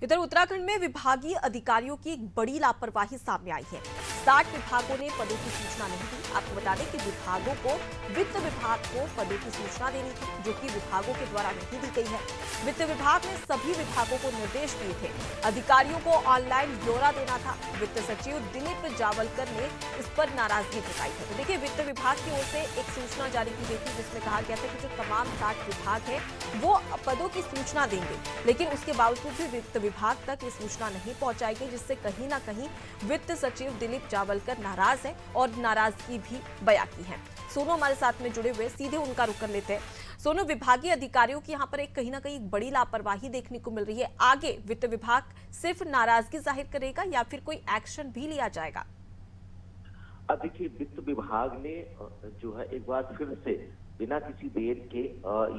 इधर उत्तराखंड में विभागीय अधिकारियों की एक बड़ी लापरवाही सामने आई है। 60 विभागों ने पदों की सूचना नहीं दी। आपको बता दें कि विभागों को वित्त विभाग को पदों की सूचना देनी थी, जो कि विभागों के द्वारा नहीं दी गई है। वित्त विभाग ने सभी विभागों को निर्देश दिए थे, अधिकारियों को ऑनलाइन ब्यौरा देना था। वित्त सचिव दिलीप जावलकर ने इस पर नाराजगी जताई है। तो देखिए, वित्त विभाग की ओर से एक सूचना जारी की गई थी, जिसमें कहा गया था कि जो तमाम 60 विभाग है वो पदों की सूचना देंगे, लेकिन उसके बावजूद भी वित्त विभाग तक ये सूचना नहीं पहुंचाई गई, जिससे कहीं ना कहीं वित्त सचिव दिलीप जावलकर नाराज है और नाराजगी भी बयां की है। सोनू हमारे साथ में जुड़े हुए, सीधे उनका रुख कर लेते हैं। सोनू, विभागीय अधिकारियों की यहाँ पर एक कहीं ना कहीं एक बड़ी लापरवाही देखने को मिल रही है। आगे वित्त विभाग सिर्फ नाराजगी जाहिर करेगा या फिर कोई एक्शन भी लिया जाएगा? देखिए, वित्त विभाग ने जो है एक बार फिर से बिना किसी देर के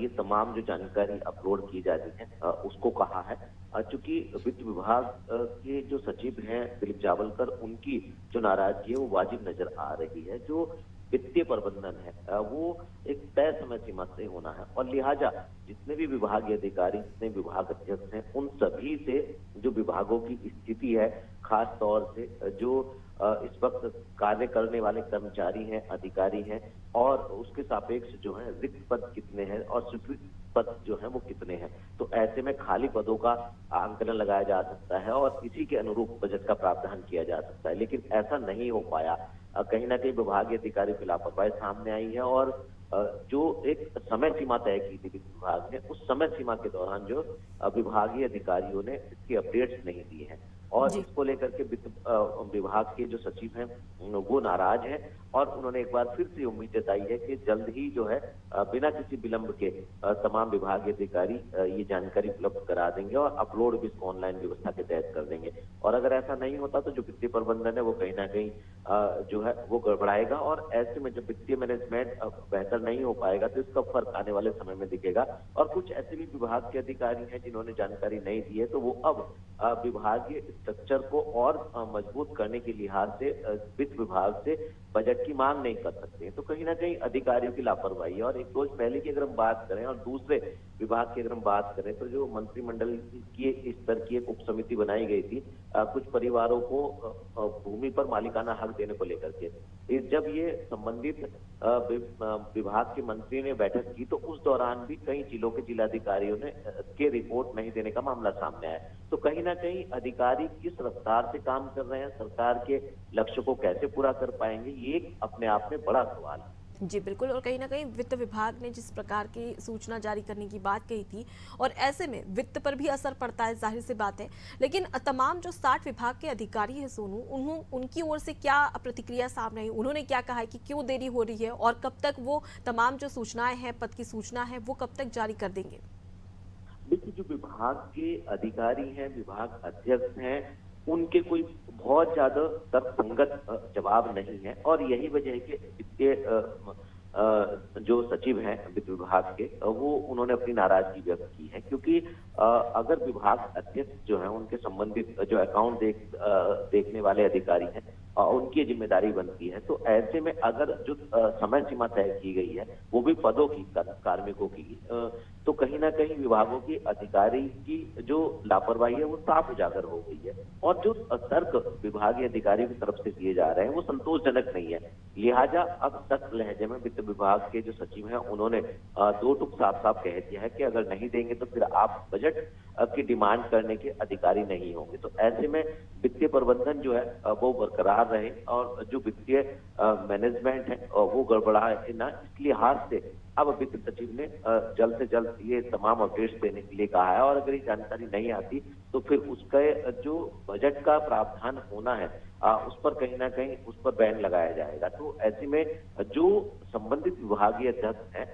ये तमाम जो जानकारी अपलोड की जा रही है उसको कहा है। चूंकि वित्त विभाग के जो सचिव हैं दिलीप जावलकर, उनकी जो नाराजगी है वो वाजिब नजर आ रही है। जो वित्तीय प्रबंधन है वो एक तय समय सीमा से होना है और लिहाजा जितने भी विभागीय अधिकारी, जितने विभाग अध्यक्ष हैं, उन सभी से जो विभागों की स्थिति है, खास तौर से जो इस वक्त कार्य करने वाले कर्मचारी हैं, अधिकारी हैं, और उसके सापेक्ष जो है रिक्त पद कितने हैं और स्वीकृत पद जो है वो कितने हैं, तो ऐसे में खाली पदों का आंकलन लगाया जा सकता है और इसी के अनुरूप बजट का प्रावधान किया जा सकता है। लेकिन ऐसा नहीं हो पाया। कहीं ना कहीं विभागीय अधिकारियों की लापरवाही सामने आई है और जो एक समय सीमा तय की थी वित्त विभाग ने, उस समय सीमा के दौरान जो विभागीय अधिकारियों ने इसकी अपडेट्स नहीं दिए हैं और इसको लेकर के वित्त विभाग के जो सचिव हैं वो नाराज हैं और उन्होंने एक बार फिर से उम्मीद जताई है कि जल्द ही जो है बिना किसी विलंब के तमाम विभागीय अधिकारी ये जानकारी उपलब्ध करा देंगे और अपलोड भी इसको ऑनलाइन व्यवस्था के तहत कर देंगे। और अगर ऐसा नहीं होता तो जो वित्तीय प्रबंधन है वो कहीं ना कहीं जो है वो गड़बड़ाएगा और ऐसे में जब वित्तीय मैनेजमेंट बेहतर नहीं हो पाएगा तो इसका फर्क आने वाले समय में दिखेगा। और कुछ ऐसे भी विभाग के अधिकारी हैं जिन्होंने जानकारी नहीं दी है, तो वो अब विभागीय स्ट्रक्चर को और मजबूत करने के लिहाज से वित्त विभाग से बजट की मांग नहीं कर सकते। तो कहीं ना कहीं अधिकारियों की लापरवाही है। और एक रोज पहले की अगर हम बात करें और दूसरे विभाग की अगर हम बात करें तो जो मंत्रिमंडल की इस स्तर की एक उप समिति बनाई गई थी कुछ परिवारों को भूमि पर मालिकाना हक देने को लेकर के, जब ये संबंधित विभाग के मंत्री ने बैठक की तो उस दौरान भी कई जिलों के जिलाधिकारियों ने के रिपोर्ट नहीं देने का मामला सामने आया। तो कहीं ना कहीं अधिकारी किस रफ्तार से काम कर रहे हैं, सरकार के लक्ष्य को कैसे पूरा कर पाएंगे, ये अपने आप में बड़ा सवाल है। जी बिल्कुल, और कहीं ना कहीं वित्त विभाग ने जिस प्रकार की सूचना जारी करने की बात कही थी और ऐसे में वित्त पर भी असर पड़ता है, जाहिर सी बात है। लेकिन तमाम जो 60 विभाग के अधिकारी हैं सोनू, उनकी ओर से क्या प्रतिक्रिया सामने आई? उन्होंने क्या कहा है कि क्यों देरी हो रही है और कब तक वो तमाम जो सूचनाएं हैं, पद की सूचना है, वो कब तक जारी कर देंगे? देखिए, जो विभाग के अधिकारी हैं, विभाग अध्यक्ष हैं, उनके कोई बहुत ज्यादा तर्कसंगत जवाब नहीं है और यही वजह है कि वित्तीय जो सचिव हैं वित्त विभाग के, वो उन्होंने अपनी नाराजगी व्यक्त की है। क्योंकि अगर विभाग अध्यक्ष जो है उनके संबंधित जो अकाउंट देखने वाले अधिकारी हैं उनकी जिम्मेदारी बनती है, तो ऐसे में अगर जो समय सीमा तय की गई है वो भी पदों की, कार्मिकों की, तो कहीं ना कहीं विभागों की अधिकारी की जो लापरवाही है वो साफ उजागर हो गई है और जो तर्क विभागीय अधिकारियों की तरफ से दिए जा रहे हैं वो संतोषजनक नहीं है। लिहाजा अब सख्त लहजे में वित्त विभाग के जो सचिव हैं उन्होंने दो टुक साफ साफ कह दिया है कि अगर नहीं देंगे तो फिर आप बजट की डिमांड करने के अधिकारी नहीं होंगे। तो ऐसे में वित्तीय प्रबंधन जो है वो बरकरार रहे और जो वित्तीय मैनेजमेंट है वो गड़बड़ाए ना, इस लिहाज से अब वित्त सचिव ने जल्द से जल्द ये तमाम अपडेट्स देने के लिए कहा है और अगर ये जानकारी नहीं आती तो फिर उसका जो बजट का प्रावधान होना है उस पर कहीं ना कहीं उस पर बैन लगाया जाएगा। तो ऐसे में जो संबंधित विभागीय अध्यक्ष हैं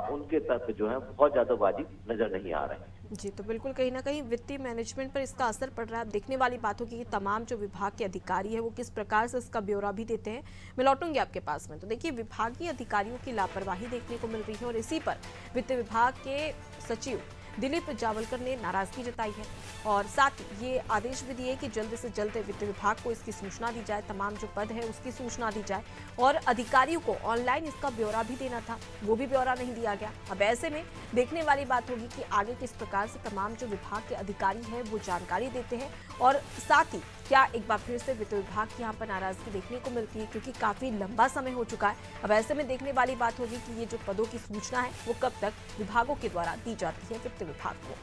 उनके तर्क जो है बहुत ज्यादा वाजिब नजर नहीं आ रहे हैं। जी, तो बिल्कुल कहीं ना कहीं वित्तीय मैनेजमेंट पर इसका असर पड़ रहा है। अब देखने वाली बात होगी कि तमाम जो विभाग के अधिकारी है वो किस प्रकार से इसका ब्यौरा भी देते हैं। मैं लौटूंगी आपके पास में। तो देखिए, विभागीय अधिकारियों की लापरवाही देखने को मिल रही है और इसी पर वित्त विभाग के सचिव दिलीप जावलकर ने नाराजगी जताई है और साथ ही ये आदेश भी दिए कि जल्द से जल्द वित्त विभाग को इसकी सूचना दी जाए, तमाम जो पद है उसकी सूचना दी जाए और अधिकारियों को ऑनलाइन इसका ब्यौरा भी देना था, वो भी ब्यौरा नहीं दिया गया। अब ऐसे में देखने वाली बात होगी कि आगे किस प्रकार से तमाम जो विभाग के अधिकारी हैं वो जानकारी देते हैं और साथ ही क्या एक बार फिर से वित्त विभाग की यहाँ पर नाराजगी देखने को मिलती है, क्योंकि काफी लंबा समय हो चुका है। अब ऐसे में देखने वाली बात होगी कि ये जो पदों की सूचना है वो कब तक विभागों के द्वारा दी जाती है वित्त विभाग को।